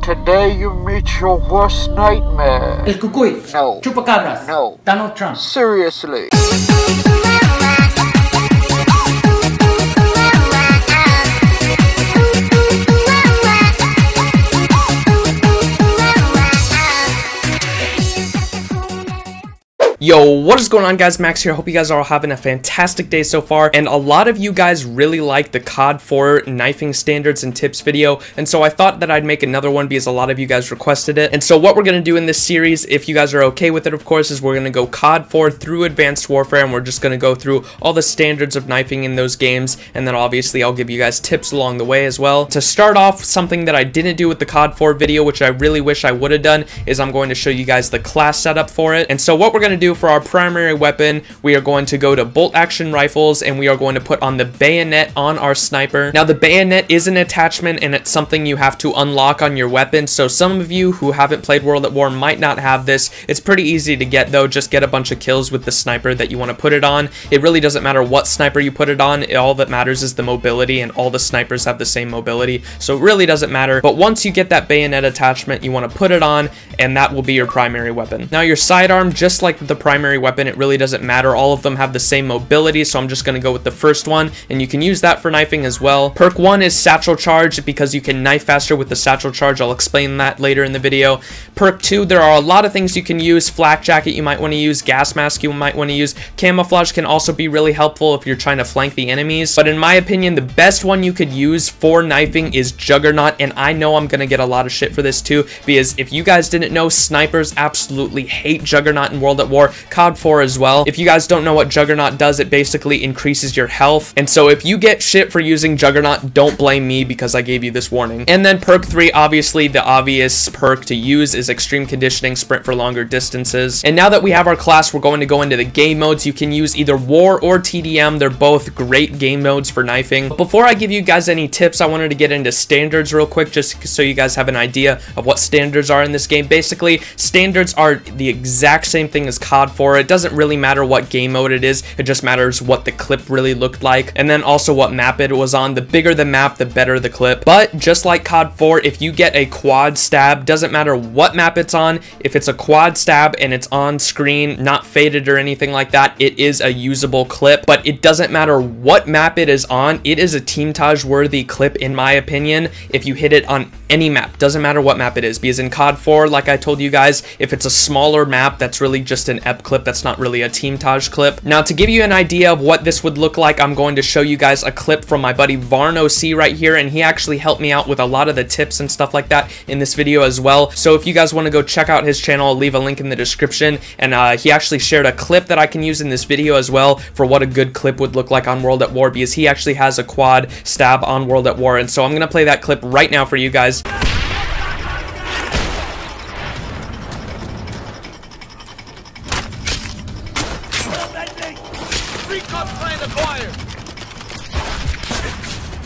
Today you meet your worst nightmare. El Cucuy. No. Chupacabras. No. Donald Trump. Seriously. Yo, what is going on, guys? Max here. Hope you guys are all having a fantastic day so far, and a lot of you guys really like the COD 4 knifing standards and tips video, and so I thought that I'd make another one because a lot of you guys requested it. And so what we're going to do in this series, if you guys are okay with it, of course, is we're going to go COD 4 through Advanced Warfare, and we're just going to go through all the standards of knifing in those games, and then obviously I'll give you guys tips along the way as well. To start off, something that I didn't do with the COD 4 video, which I really wish I would have done, is I'm going to show you guys the class setup for it. And so what we're going to do for our primary weapon, we are going to go to bolt action rifles, and we are going to put on the bayonet on our sniper. Now the bayonet is an attachment, and it's something you have to unlock on your weapon, so some of you who haven't played World at War might not have this. It's pretty easy to get though. Just get a bunch of kills with the sniper that you want to put it on. It really doesn't matter what sniper you put it on. All that matters is the mobility, and all the snipers have the same mobility, so it really doesn't matter. But once you get that bayonet attachment, you want to put it on, and that will be your primary weapon. Now your sidearm, just like the primary weapon, it really doesn't matter. All of them have the same mobility, so I'm just going to go with the first one, and you can use that for knifing as well. Perk 1 is satchel charge, because you can knife faster with the satchel charge. I'll explain that later in the video. Perk 2, there are a lot of things you can use. Flak jacket you might want to use, gas mask you might want to use. Camouflage can also be really helpful if you're trying to flank the enemies, but in my opinion, the best one you could use for knifing is Juggernaut, and I know I'm going to get a lot of shit for this too, because if you guys didn't know, snipers absolutely hate Juggernaut in World at War, COD 4 as well. If you guys don't know what Juggernaut does, it basically increases your health, and so if you get shit for using Juggernaut, don't blame me because I gave you this warning. And then perk 3, obviously the obvious perk to use is extreme conditioning, sprint for longer distances. And now that we have our class, we're going to go into the game modes. You can use either War or TDM. They're both great game modes for knifing. But before I give you guys any tips, I wanted to get into standards real quick, just so you guys have an idea of what standards are in this game. Basically, standards are the exact same thing as COD 4. It doesn't really matter what game mode it is, it just matters what the clip really looked like, and then also what map it was on. The bigger the map, the better the clip. But just like COD 4, if you get a quad stab, doesn't matter what map it's on, if it's a quad stab and it's on screen, not faded or anything like that, it is a usable clip. But it doesn't matter what map it is on, it is a Teamtage worthy clip in my opinion if you hit it on any map. Doesn't matter what map it is, because in COD 4, like I told you guys, if it's a smaller map, that's really just an EP clip, that's not really a Teamtage clip. Now to give you an idea of what this would look like, I'm going to show you guys a clip from my buddy Varne right here, and he actually helped me out with a lot of the tips and stuff like that in this video as well. So if you guys want to go check out his channel, I'll leave a link in the description, and he actually shared a clip that I can use in this video as well for what a good clip would look like on World at War, because he actually has a quad stab on World at War. And so I'm going to play that clip right now for you guys.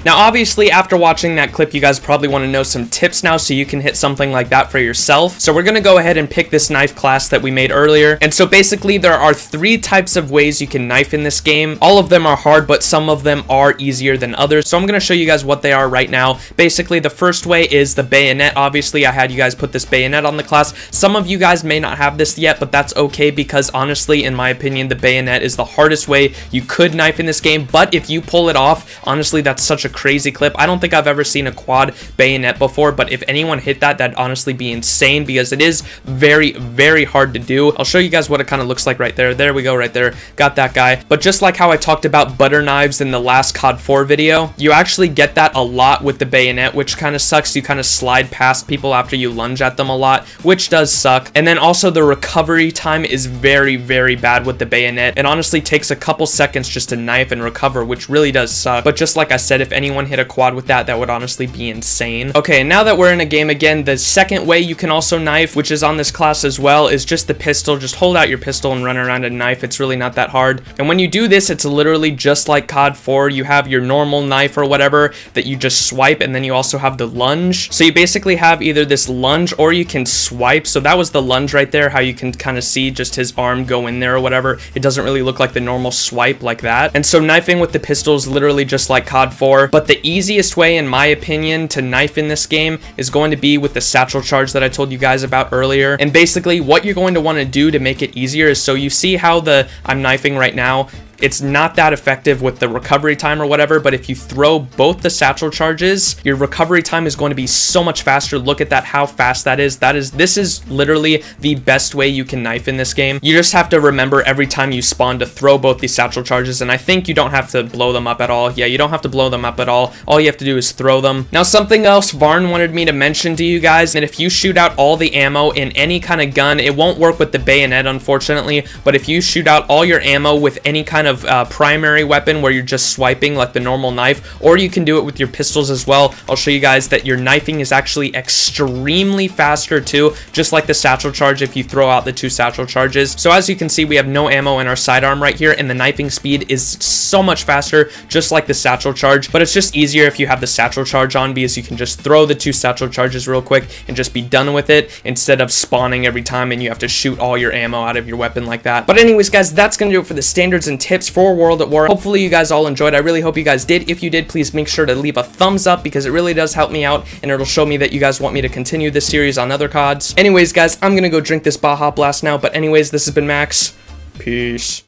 Now obviously after watching that clip, you guys probably want to know some tips now so you can hit something like that for yourself. So we're going to go ahead and pick this knife class that we made earlier. And so basically there are 3 types of ways you can knife in this game. All of them are hard, but some of them are easier than others. So I'm going to show you guys what they are right now. Basically the first way is the bayonet. Obviously I had you guys put this bayonet on the class. Some of you guys may not have this yet, but that's okay, because honestly in my opinion the bayonet is the hardest way you could knife in this game. But if you pull it off, honestly that's such a crazy clip. I don't think I've ever seen a quad bayonet before, but if anyone hit that, that'd honestly be insane, because it is very, very hard to do. I'll show you guys what it kind of looks like right there. There we go, right there. Got that guy. But just like how I talked about butter knives in the last COD 4 video, you actually get that a lot with the bayonet, which kind of sucks. You kind of slide past people after you lunge at them a lot, which does suck. And then also the recovery time is very, very bad with the bayonet. It honestly takes a couple seconds just to knife and recover, which really does suck. But just like I said, if anyone hit a quad with that would honestly be insane. Okay, and now that we're in a game again, the second way you can also knife, which is on this class as well, is just the pistol. Just hold out your pistol and run around and knife. It's really not that hard. And when you do this, it's literally just like COD 4. You have your normal knife or whatever that you just swipe, and then you also have the lunge. So you basically have either this lunge or you can swipe. So that was the lunge right there, how you can kind of see just his arm go in there or whatever. It doesn't really look like the normal swipe like that. And so knifing with the pistol is literally just like COD 4, but but the easiest way, in my opinion, to knife in this game is going to be with the satchel charge that I told you guys about earlier. And basically what you're going to want to do to make it easier is, so you see how I'm knifing right now, it's not that effective with the recovery time or whatever, but if you throw both the satchel charges, your recovery time is going to be so much faster. Look at that, how fast that is. This is literally the best way you can knife in this game. You just have to remember every time you spawn to throw both these satchel charges, and I think you don't have to blow them up at all. Yeah, you don't have to blow them up at all. All you have to do is throw them. Now, something else Varne wanted me to mention to you guys, that if you shoot out all the ammo in any kind of gun, it won't work with the bayonet, unfortunately, but if you shoot out all your ammo with any kind of primary weapon where you're just swiping like the normal knife, or you can do it with your pistols as well. I'll show you guys that your knifing is actually extremely faster too, just like the satchel charge if you throw out the 2 satchel charges. So as you can see, we have no ammo in our sidearm right here, and the knifing speed is so much faster, just like the satchel charge, but it's just easier if you have the satchel charge on, because you can just throw the 2 satchel charges real quick and just be done with it, instead of spawning every time and you have to shoot all your ammo out of your weapon like that. But anyways, guys, that's gonna do it for the standards and tips for World at War. Hopefully you guys all enjoyed. I really hope you guys did. If you did, please make sure to leave a thumbs up, because it really does help me out, and it'll show me that you guys want me to continue this series on other CODs. Anyways, guys, I'm gonna go drink this Baja Blast now, but anyways, this has been Max. Peace.